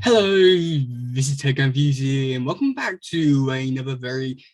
Hello, this is teddygaming and welcome back to another very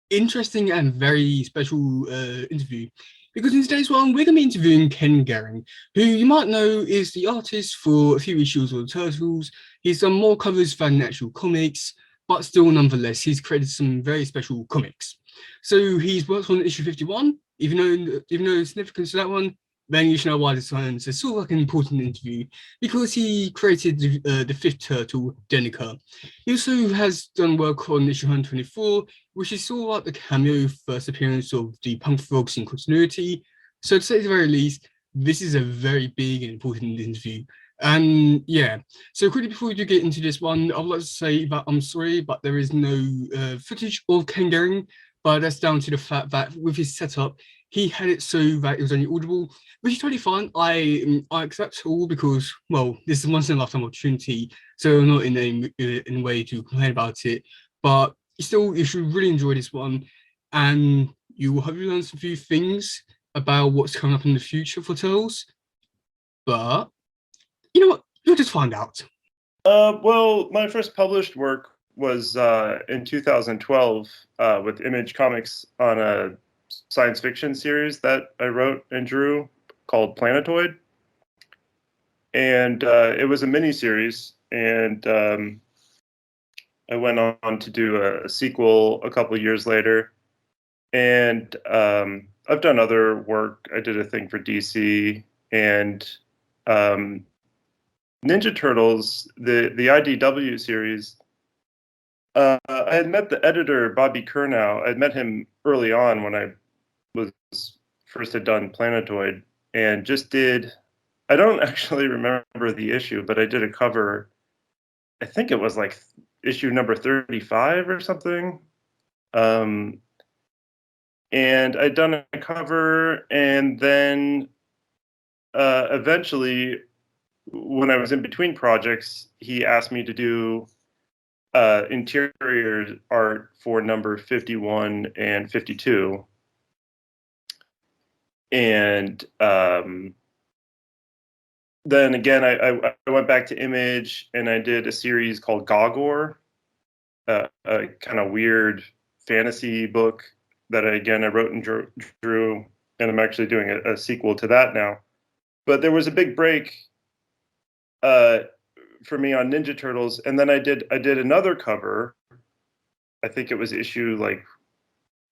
interesting and very special interview. Because in today's one, we're going to be interviewing Ken Garing, who you might know is the artist for a few issues of the Turtles. He's done more covers than actual comics, but still, nonetheless, he's created some very special comics. So he's worked on issue 51, even though the significance of that one, then you should know why this one's a sort of like an important interview because he created the fifth turtle, Denica. He also has done work on issue 124, which is sort of like the cameo first appearance of the Punk Frogs in continuity. So to say the very least, this is a very big and important interview. And yeah, so quickly before we do get into this one, I would like to say that I'm sorry, but there is no footage of Ken Garing, but that's down to the fact that with his setup, he had it so that it was only audible, which is totally fine. I accept all because, well, this is a once in a lifetime opportunity, so I'm not in a way to complain about it. But still, you should really enjoy this one, and you will hopefully learn some few things about what's coming up in the future for Turtles. But you know what? You'll just find out. Well, my first published work was in 2012 with Image Comics on a science fiction series that I wrote and drew called Planetoid. And it was a mini series, and I went on to do a sequel a couple of years later. And I've done other work. I did a thing for DC and Ninja Turtles, the IDW series. I had met the editor, Bobby Curnow. I'd met him early on when I was first had done Planetoid, and just did. I don't actually remember the issue, but I did a cover. I think it was like issue number 35 or something. And I'd done a cover, and then eventually, when I was in between projects, he asked me to do interior art for number 51 and 52. And then again, I went back to Image, and I did a series called Gogor, a kind of weird fantasy book that I wrote and drew, and I'm actually doing a sequel to that now. But there was a big break for me on Ninja Turtles, and then I did another cover. I think it was issue like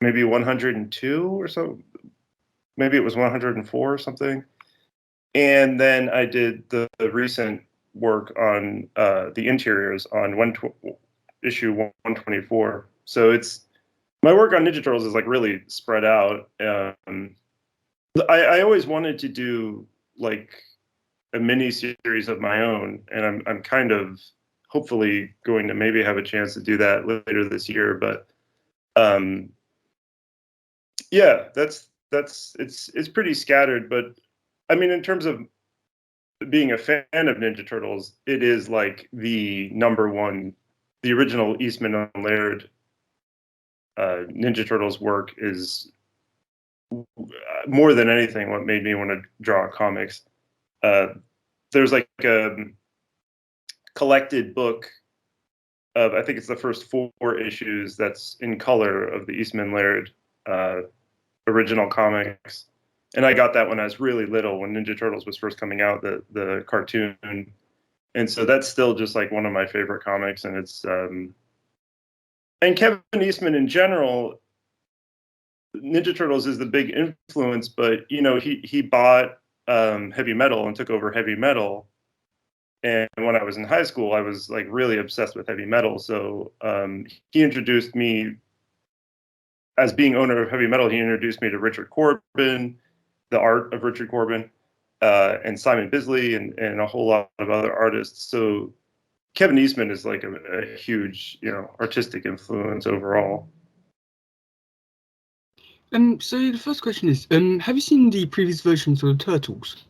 maybe 102 or so. Maybe it was 104 or something. And then I did the recent work on the interiors on issue 124. So it's my work on Ninja Turtles is like really spread out. I always wanted to do like a mini series of my own, and I'm kind of hopefully going to maybe have a chance to do that later this year. But yeah, it's pretty scattered. But I mean, in terms of being a fan of Ninja Turtles, it is like the number one, the original Eastman and Laird Ninja Turtles work is more than anything what made me want to draw comics. There's like a collected book of, I think it's the first 4 issues that's in color of the Eastman Laird original comics. And I got that when I was really little, when Ninja Turtles was first coming out, the cartoon. And so that's still just like one of my favorite comics. And it's and Kevin Eastman in general, Ninja Turtles is the big influence, but you know, he bought heavy metal and took over heavy metal. And when I was in high school, I was like really obsessed with heavy metal. So he introduced me, as being owner of heavy metal, he introduced me to Richard Corbin, the art of Richard Corbin, and Simon Bisley, and a whole lot of other artists. So Kevin Eastman is like a huge, you know, artistic influence overall. So the first question is, have you seen the previous versions of the Turtles?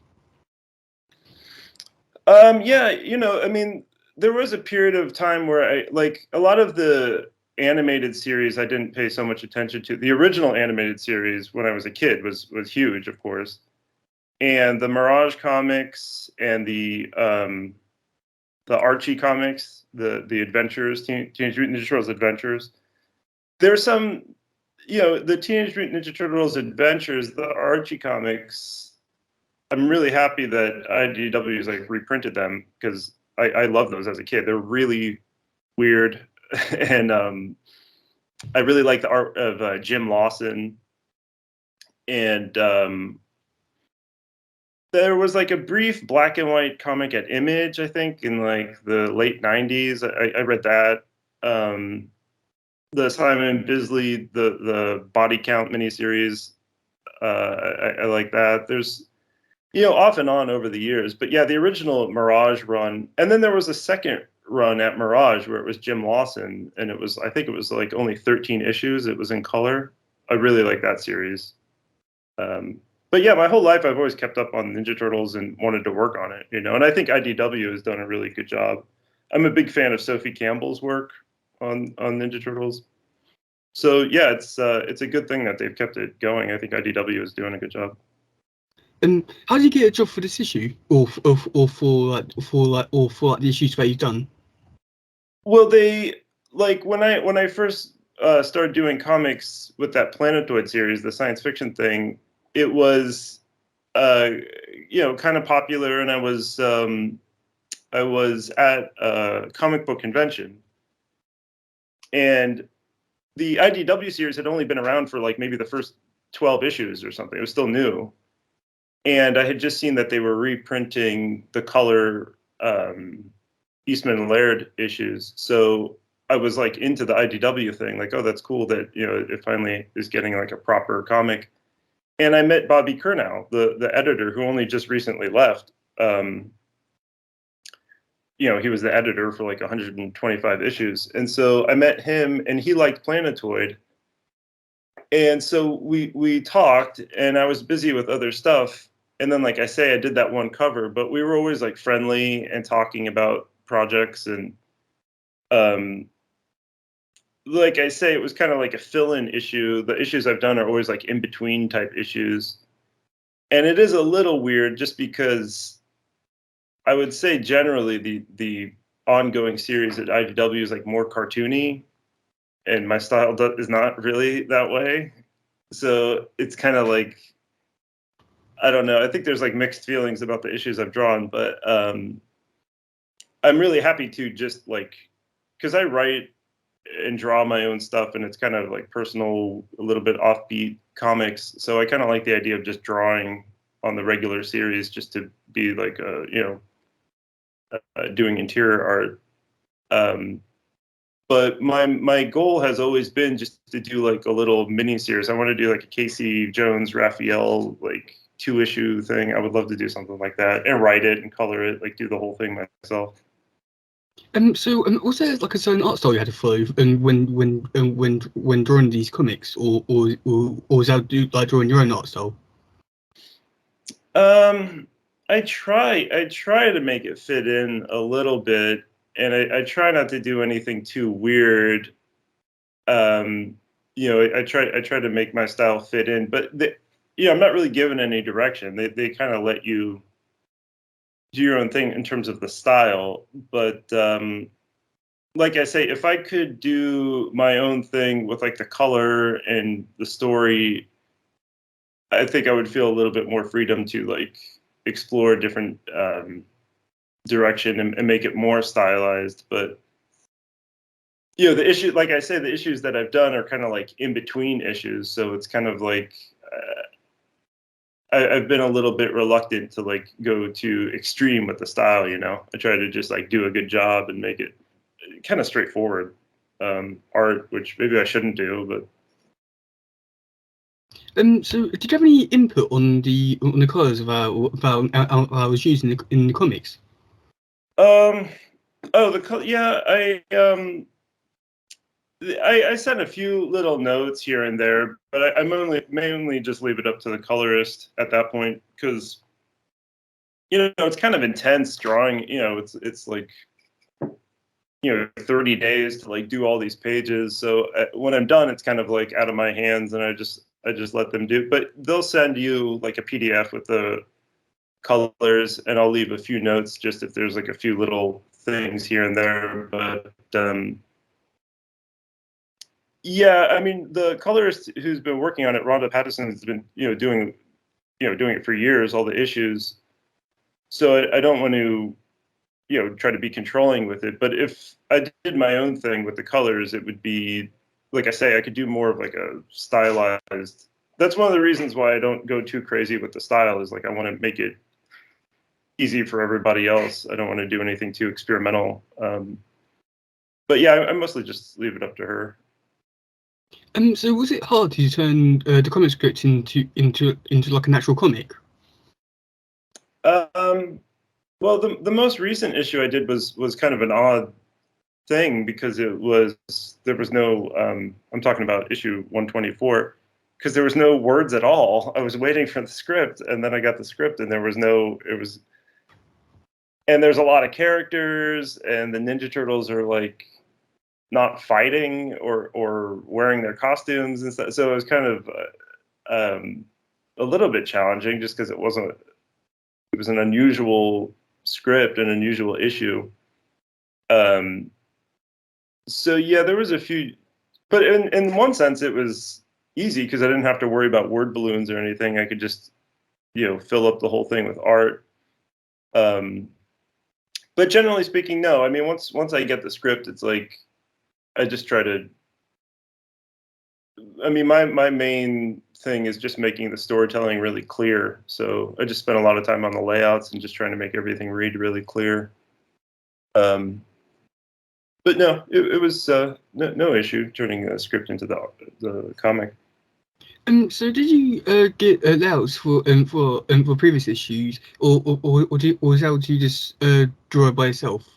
Yeah, you know, I mean, there was a period of time where I like a lot of the animated series I didn't pay so much attention to. The original animated series when I was a kid was huge, of course. And the Mirage comics and the Archie comics, the Adventures, Teenage Mutant Ninja Turtles Adventures. There's some, the Teenage Mutant Ninja Turtles Adventures, the Archie comics. I'm really happy that IDW has like reprinted them because I love those as a kid. They're really weird, and I really like the art of Jim Lawson. And there was like a brief black and white comic at Image, I think, in like the late '90s. I read that. The Simon Bisley, the Body Count miniseries. I like that. There's, off and on over the years. But yeah, the original Mirage run, and then there was a second run at Mirage where it was Jim Lawson, and I think it was like only 13 issues. It was in color. I really like that series. But yeah, my whole life I've always kept up on Ninja Turtles and wanted to work on it, and I think IDW has done a really good job. I'm a big fan of Sophie Campbell's work on Ninja Turtles. So yeah, it's a good thing that they've kept it going. I think IDW is doing a good job. And how did you get a job for this issue, or for the issues that you've done? Well, they like when I first started doing comics with that Planetoid series, the science fiction thing. It was kind of popular, and I was at a comic book convention, and the IDW series had only been around for like maybe the first 12 issues or something. It was still new. And I had just seen that they were reprinting the color Eastman and Laird issues. So I was like into the IDW thing, like, oh, that's cool that, it finally is getting like a proper comic. And I met Bobby Curnow, the editor, who only just recently left. He was the editor for like 125 issues. And so I met him, and he liked Planetoid. And so we talked, and I was busy with other stuff. And then, like I say, I did that one cover, but we were always like friendly and talking about projects. And like I say, it was kind of like a fill-in issue. The issues I've done are always like in-between type issues. And it is a little weird just because I would say generally the ongoing series at IDW is like more cartoony, and my style is not really that way. So it's kind of like, I don't know. I think there's like mixed feelings about the issues I've drawn, but I'm really happy to just like, because I write and draw my own stuff, and it's kind of like personal, a little bit offbeat comics. So I kind of like the idea of just drawing on the regular series, just to be like doing interior art. But my goal has always been just to do like a little mini series. I want to do like a Casey Jones Raphael like 2-issue thing. I would love to do something like that and write it and color it, like do the whole thing myself. So was there like a certain art style you had to follow, and when drawing these comics, or was that like drawing your own art style? I try to make it fit in a little bit, and I try not to do anything too weird. I try to make my style fit in, but I'm not really given any direction. They kind of let you do your own thing in terms of the style. But like I say, if I could do my own thing with like the color and the story, I think I would feel a little bit more freedom to like explore a different direction and make it more stylized. But the issue, like I say, the issues that I've done are kind of like in between issues. So it's kind of like I've been a little bit reluctant to like go too extreme with the style. I try to just like do a good job and make it kind of straightforward art, which maybe I shouldn't do, but. So did you have any input on the colors of I was using in the comics? The color, yeah, I sent a few little notes here and there, but I mainly just leave it up to the colorist at that point, because it's kind of intense drawing. It's like 30 days to like do all these pages. So when I'm done, it's kind of like out of my hands, and I just let them do. But they'll send you like a PDF with the colors, and I'll leave a few notes just if there's like a few little things here and there, but yeah, I mean, the colorist who's been working on it, Rhonda Pattison, has been doing it for years, all the issues. So I don't want to try to be controlling with it. But if I did my own thing with the colors, it would be, like I say, I could do more of like a stylized. That's one of the reasons why I don't go too crazy with the style, is like I want to make it easy for everybody else. I don't want to do anything too experimental. But yeah, I mostly just leave it up to her. So was it hard to turn the comic script into like an actual comic? Well, the most recent issue I did was kind of an odd thing, because there was no I'm talking about issue 124, because there was no words at all. I was waiting for the script, and then I got the script, and and there's a lot of characters, and the Ninja Turtles are like not fighting or wearing their costumes and stuff. So it was kind of a little bit challenging, just because it was an unusual script, an unusual issue. So yeah, there was a few, but in one sense it was easy, because I didn't have to worry about word balloons or anything. I could just fill up the whole thing with art. But generally speaking, no. I mean, once I get the script, it's like I just try to. I mean, my main thing is just making the storytelling really clear. So I just spent a lot of time on the layouts and just trying to make everything read really clear. But no, it was no issue turning the script into the comic. So did you get layouts for previous issues, or was that you just draw it by yourself?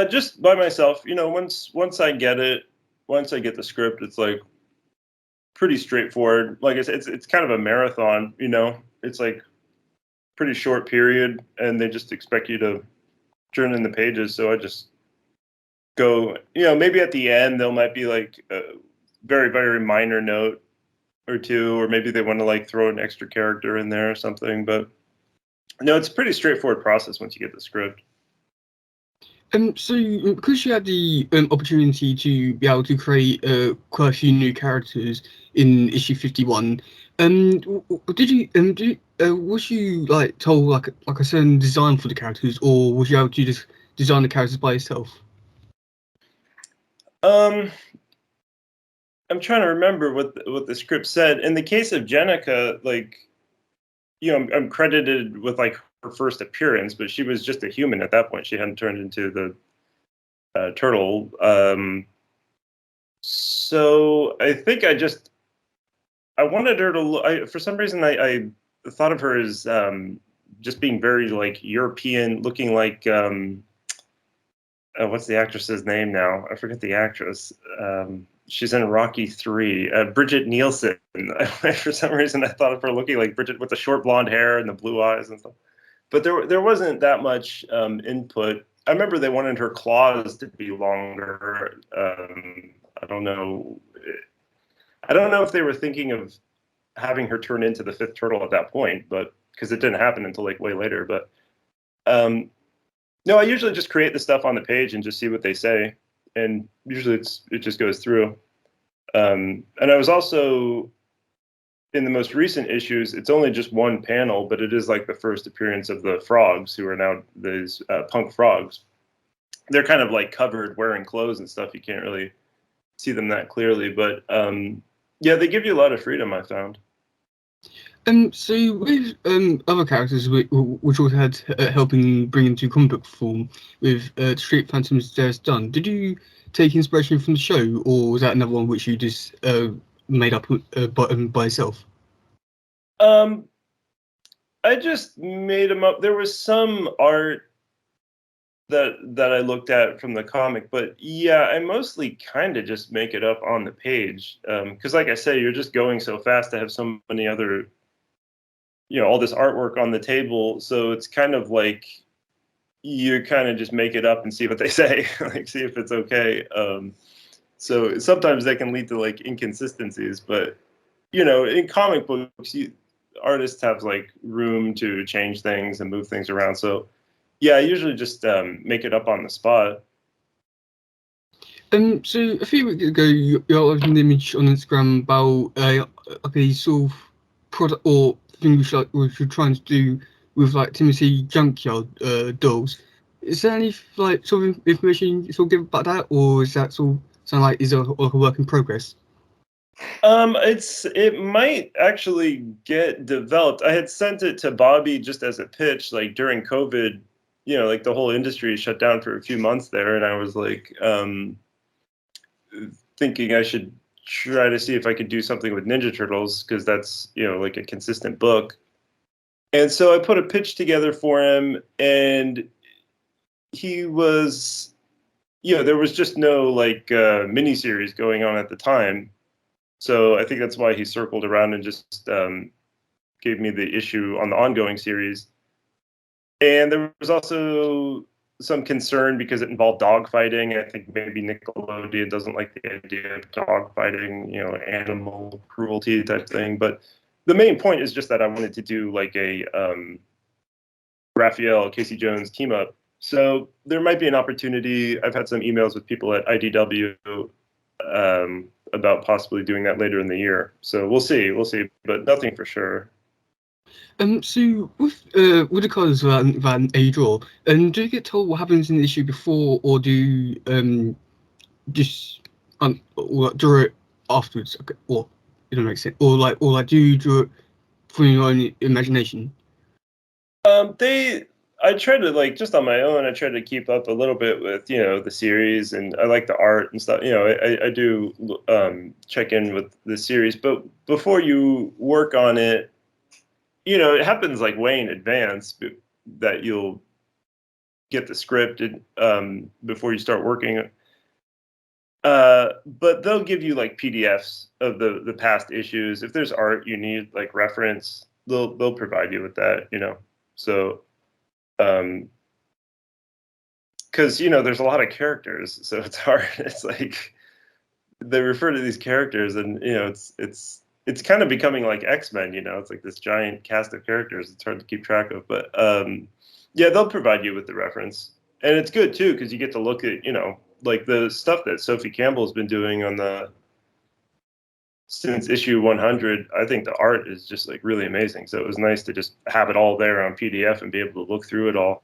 Just by myself. Once I get it, once I get the script, it's like pretty straightforward. Like I said, it's kind of a marathon. It's like pretty short period, and they just expect you to turn in the pages. So I just go. Maybe at the end there might be like a very, very minor note or two, or maybe they want to like throw an extra character in there or something. But no, it's a pretty straightforward process once you get the script. So because you had the opportunity to be able to create quite a few new characters in issue 51, was you like told like a certain design for the characters, or was you able to just design the characters by yourself? I'm trying to remember what the script said. In the case of Jenica, like, I'm credited with like her first appearance, but she was just a human at that point. She hadn't turned into the turtle. So I think I wanted her to look. For some reason, I thought of her as just being very like European, looking like what's the actress's name now? I forget the actress. She's in Rocky 3. Bridget Nielsen. For some reason, I thought of her looking like Bridget, with the short blonde hair and the blue eyes and stuff. But there wasn't that much input. I remember they wanted her claws to be longer. I don't know. I don't know if they were thinking of having her turn into the fifth turtle at that point, but because it didn't happen until like way later. But no, I usually just create the stuff on the page and just see what they say, and usually it just goes through. And I was also, in the most recent issues, it's only just one panel, but it is like the first appearance of the frogs, who are now these punk frogs. They're kind of like covered, wearing clothes and stuff. You can't really see them that clearly, but yeah, they give you a lot of freedom, I found. So with other characters which also had helping bring into comic book form with Street Phantoms There's Done, did you take inspiration from the show, or was that another one which you just made up by yourself? I just made them up. There was some art that I looked at from the comic, but yeah, I mostly kind of just make it up on the page. Because like I say, you're just going so fast to have so many other, all this artwork on the table. So it's kind of like you kind of just make it up and see what they say, like see if it's okay. So sometimes that can lead to like inconsistencies, but in comic books, artists have like room to change things and move things around. So Yeah, I usually just make it up on the spot. So a few weeks ago, you uploaded an image on Instagram about like a sort of product or thing which you're trying to do with like TMNT junkyard dolls. Is there any like sort of information you sort of give about that, or is that sort of sound like is like a work in progress? It might actually get developed. I had sent it to Bobby just as a pitch, like during COVID, like the whole industry shut down for a few months there, and I was like, thinking I should try to see if I could do something with Ninja Turtles because that's, like a consistent book. And so I put a pitch together for him, and he was, there was just no like miniseries going on at the time. So I think that's why he circled around and just gave me the issue on the ongoing series. And there was also some concern because it involved dog fighting. I think maybe Nickelodeon doesn't like the idea of dog fighting, animal cruelty type thing. But the main point is just that I wanted to do like a Raphael Casey Jones team up. So there might be an opportunity. I've had some emails with people at IDW about possibly doing that later in the year. So we'll see, but nothing for sure. So with the colours that a draw, do you get told what happens in the issue before, or do you just or draw it afterwards? Okay, or it don't make sense, or like do you draw it from your own imagination? I try to like just on my own. I try to keep up a little bit with the series, and I like the art and stuff. I do check in with the series, but before you work on it, it happens like way in advance that you'll get the script before you start working. But they'll give you like PDFs of the past issues. If there's art you need like reference, they'll provide you with that. So because there's a lot of characters, so it's hard. It's like they refer to these characters, and it's kind of becoming like X-Men. It's like this giant cast of characters. It's hard to keep track of, but yeah, they'll provide you with the reference, and it's good too because you get to look at like the stuff that Sophie Campbell's been doing on the since issue 100. I think the art is just like really amazing. So it was nice to just have it all there on PDF and be able to look through it all.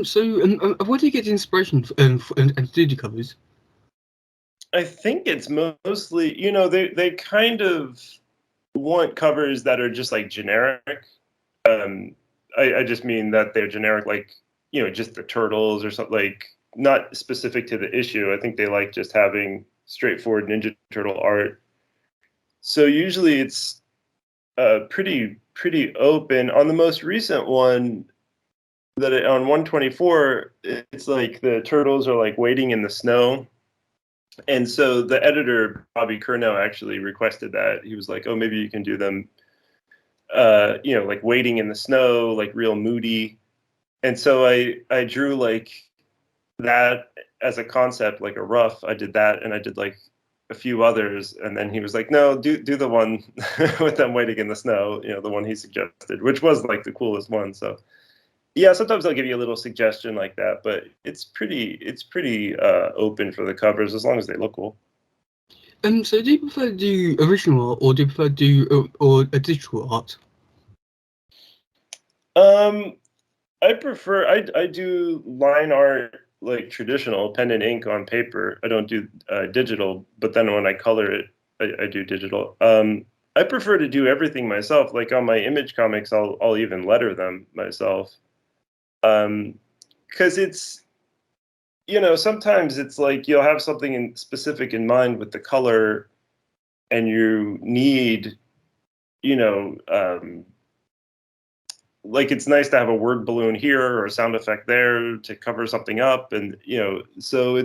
So where do you get the inspiration and do the covers? I think it's mostly, they kind of want covers that are just like generic. I just mean that they're generic, like, just the turtles or something, like not specific to the issue. I think they like just having straightforward Ninja Turtle art. So usually it's pretty open. On the most recent one, on 124, it's like the turtles are like waiting in the snow. And so the editor, Bobby Curnow, actually requested that. He was like, oh, maybe you can do them, like waiting in the snow, like real moody. And so I drew like that as a concept, like a rough. I did that, and I did like a few others. And then he was like, no, do the one with them waiting in the snow, the one he suggested, which was like the coolest one. So yeah, sometimes I'll give you a little suggestion like that, but it's pretty open for the covers as long as they look cool. So do you prefer to do original art, or do you prefer to do or a digital art? I prefer I do line art like traditional pen and ink on paper. I don't do digital, but then when I color it, I do digital. I prefer to do everything myself. Like on my image comics, I'll even letter them myself. Because it's sometimes it's like you'll have something specific in mind with the color, and you need you know like it's nice to have a word balloon here or a sound effect there to cover something up, and so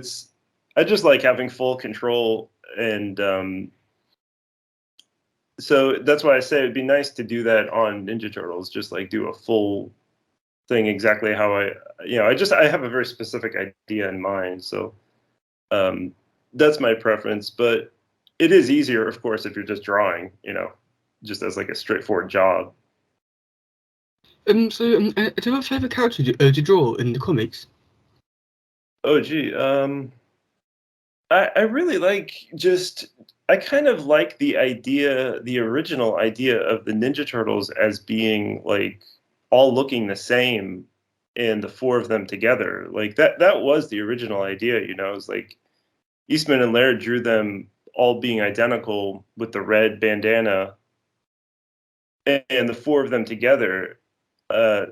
I just like having full control, and so that's why I say it'd be nice to do that on Ninja Turtles, just like do a full thing exactly how I have a very specific idea in mind, so that's my preference. But it is easier, of course, if you're just drawing, just as like a straightforward job. Do you have a favorite character to draw in the comics? Oh, gee. I really like just I kind of like the idea, the original idea of the Ninja Turtles as being like all looking the same and the four of them together. Like that was the original idea, you know. It's like Eastman and Laird drew them all being identical with the red bandana and the four of them together.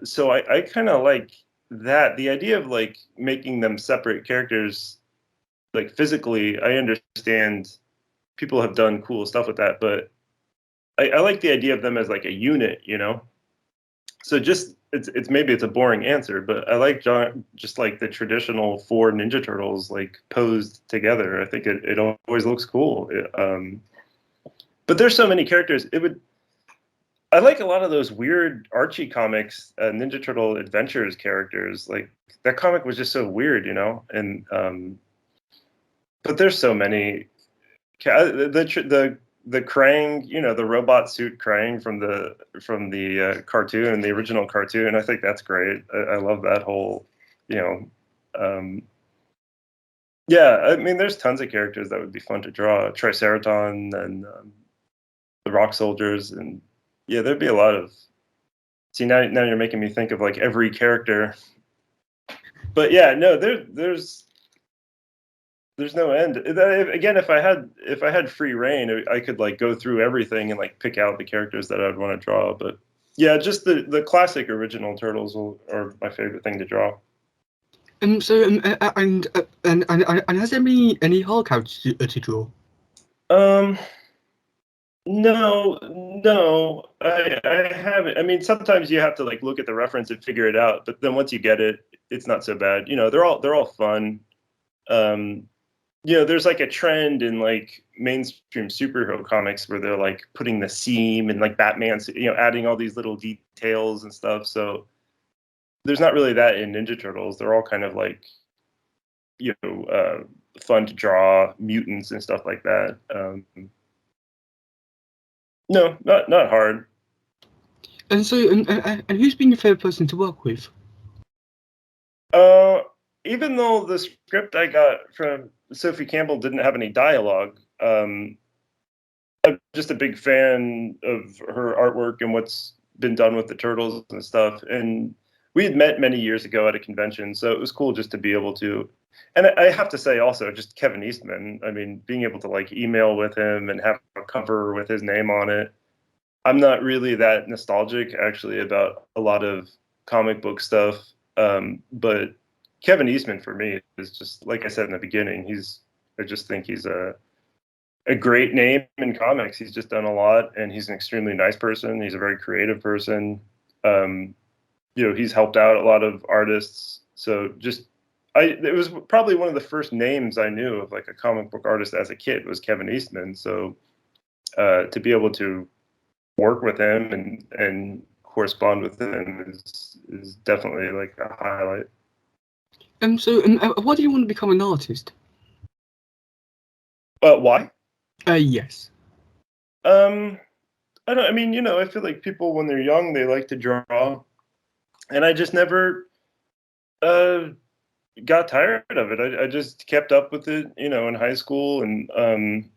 So I kind of like that. The idea of like making them separate characters, like physically, I understand people have done cool stuff with that, but I like the idea of them as like a unit, you know. So just it's maybe it's a boring answer, but I like just like the traditional four Ninja Turtles like posed together. I think it always looks cool. But there's so many characters. I like a lot of those weird Archie comics, Ninja Turtle Adventures characters. Like that comic was just so weird, you know. And but there's so many. The Krang, you know, the robot suit Krang from the cartoon, the original cartoon. I think that's great. I love that whole, you know, yeah. I mean, there's tons of characters that would be fun to draw. Triceraton and the Rock Soldiers, and yeah, there'd be a lot of. See, now you're making me think of like every character. But yeah, no, there's no end. Again, if I had free reign, I could like go through everything and like pick out the characters that I'd want to draw. But yeah, just the classic original turtles are my favorite thing to draw. And has there been any hard characters to draw? No, no, I haven't. I mean, sometimes you have to like look at the reference and figure it out, but then once you get it, it's not so bad. You know, they're all fun. Um, you know, there's like a trend in like mainstream superhero comics where they're like putting the seam and like Batman's, you know, adding all these little details and stuff. So there's not really that in Ninja Turtles. They're all kind of like, you know, fun to draw, mutants and stuff like that. No, not hard. And who's been your favorite person to work with? Uh, Even though the script I got from Sophie Campbell didn't have any dialogue, I'm just a big fan of her artwork and what's been done with the turtles and stuff. And we had met many years ago at a convention, so it was cool just to be able to. And I have to say also, just Kevin Eastman. I mean, being able to like email with him and have a cover with his name on it. I'm not really that nostalgic actually about a lot of comic book stuff, but Kevin Eastman for me is just like I said in the beginning. I just think he's a great name in comics. He's just done a lot, and he's an extremely nice person. He's a very creative person. You know, he's helped out a lot of artists. So it was probably one of the first names I knew of like a comic book artist as a kid was Kevin Eastman. So to be able to work with him and correspond with him is definitely like a highlight. Why do you want to become an artist? Why? Yes. I don't. I mean, you know, I feel like people when they're young they like to draw, and I just never uh, got tired of it. I just kept up with it, you know, in high school, and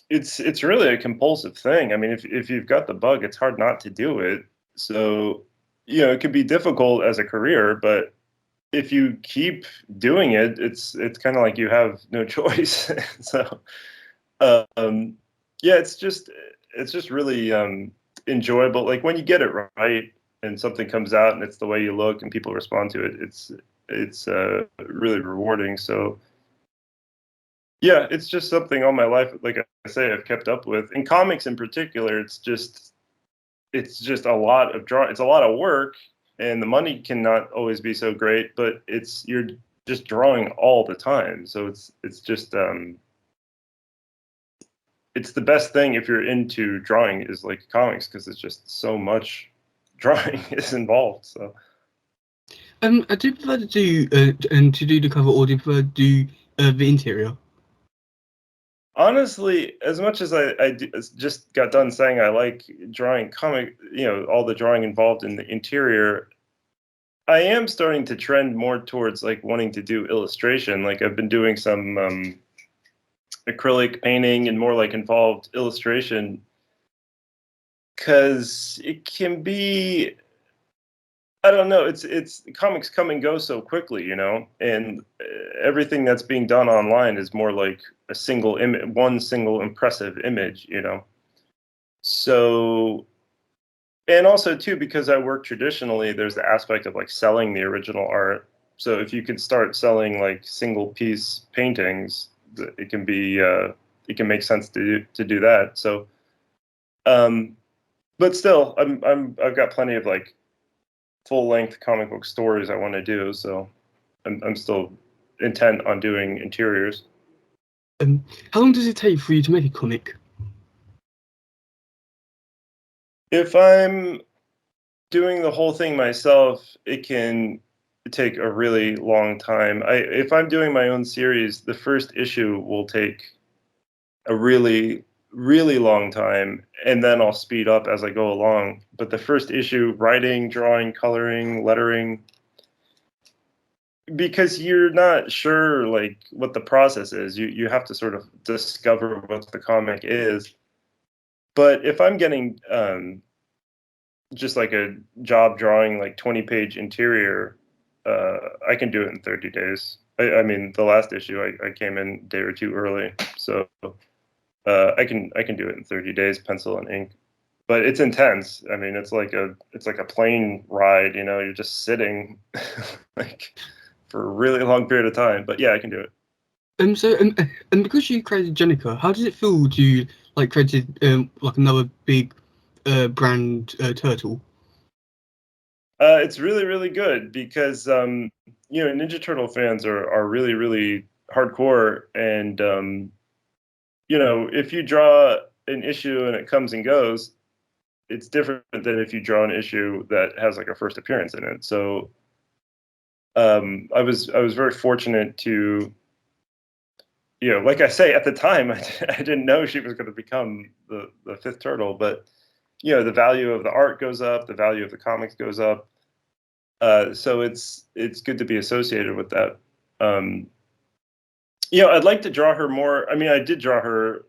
it's really a compulsive thing. I mean, if you've got the bug, it's hard not to do it. So, you know, it can be difficult as a career, but if you keep doing it, it's kind of like you have no choice. So, yeah, it's just really enjoyable. Like when you get it right and something comes out and it's the way you look and people respond to it, it's really rewarding. So yeah, it's just something all my life, like I say, I've kept up with. In comics in particular, it's just a lot of draw. It's a lot of work, and the money cannot always be so great. But you're just drawing all the time, so it's just it's the best thing if you're into drawing is like comics because it's just so much drawing is involved. So Do you prefer to do the cover, or do you prefer to do the interior? Honestly, as much as just got done saying I like drawing comic, all the drawing involved in the interior, I am starting to trend more towards like wanting to do illustration. Like I've been doing some acrylic painting and more like involved illustration, because it can be, I don't know, it's comics come and go so quickly, and everything that's being done online is more like a single image, one single impressive image, So, and also too, because I work traditionally, there's the aspect of like selling the original art. So if you can start selling like single piece paintings, it can be it can make sense to do that. So, but still, I've got plenty of like full-length comic book stories I want to do, so I'm still intent on doing interiors. How long does it take for you to make a comic? If I'm doing the whole thing myself, it can take a really long time. If I'm doing my own series, the first issue will take a really, really long time, and then I'll speed up as I go along. But the first issue, writing, drawing, coloring, lettering, because you're not sure like what the process is, you have to sort of discover what the comic is. But if I'm getting just like a job drawing like 20-page interior, I can do it in 30 days. I mean, the last issue I came in a day or two early, so I can do it in 30 days, pencil and ink. But it's intense. I mean, it's like a plane ride, you're just sitting like for a really long period of time. But yeah, I can do it. And because you created Jenica, how does it feel to like create like another big brand turtle? It's really, really good because Ninja Turtle fans are really, really hardcore, and if you draw an issue and it comes and goes, it's different than if you draw an issue that has like a first appearance in it. So I was very fortunate to, like I say, at the time I didn't know she was going to become the fifth turtle, but the value of the art goes up, the value of the comics goes up. So it's good to be associated with that. I'd like to draw her more. I mean, I did draw her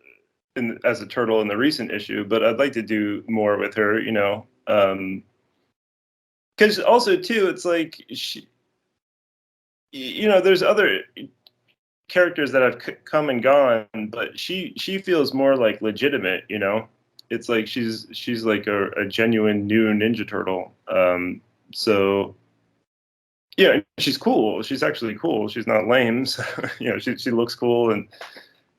as a turtle in the recent issue, but I'd like to do more with her, because also too, it's like there's other characters that have come and gone, but she feels more like legitimate, It's like she's like a genuine new Ninja Turtle. So yeah, she's cool. She's actually cool. She's not lame. So, she looks cool, and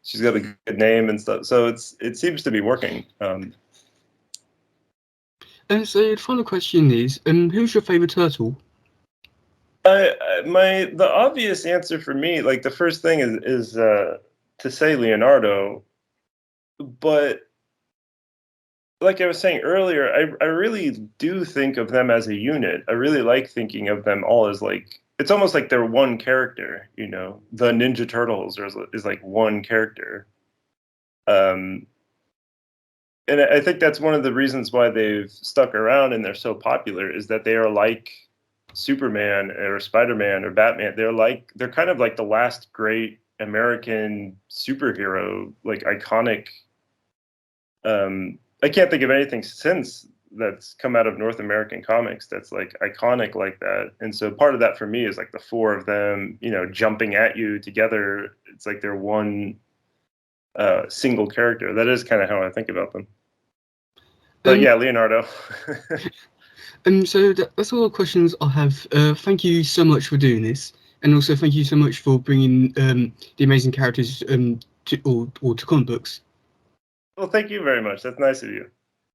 she's got a good name and stuff. So it seems to be working. And so the final question is, who's your favorite turtle? The obvious answer for me, like the first thing is to say Leonardo, but like I was saying earlier, I really do think of them as a unit. I really like thinking of them all as like, it's almost like they're one character, The Ninja Turtles is like one character. And I think that's one of the reasons why they've stuck around and they're so popular, is that they are like Superman or Spider-Man or Batman. They're kind of like the last great American superhero, like iconic. I can't think of anything since that's come out of North American comics that's like iconic like that. And so part of that for me is like the four of them, jumping at you together. It's like they're one single character. That is kind of how I think about them. But yeah, Leonardo. So that's all the questions I have. Thank you so much for doing this, and also thank you so much for bringing the amazing characters to comic books. Well, thank you very much. That's nice of you.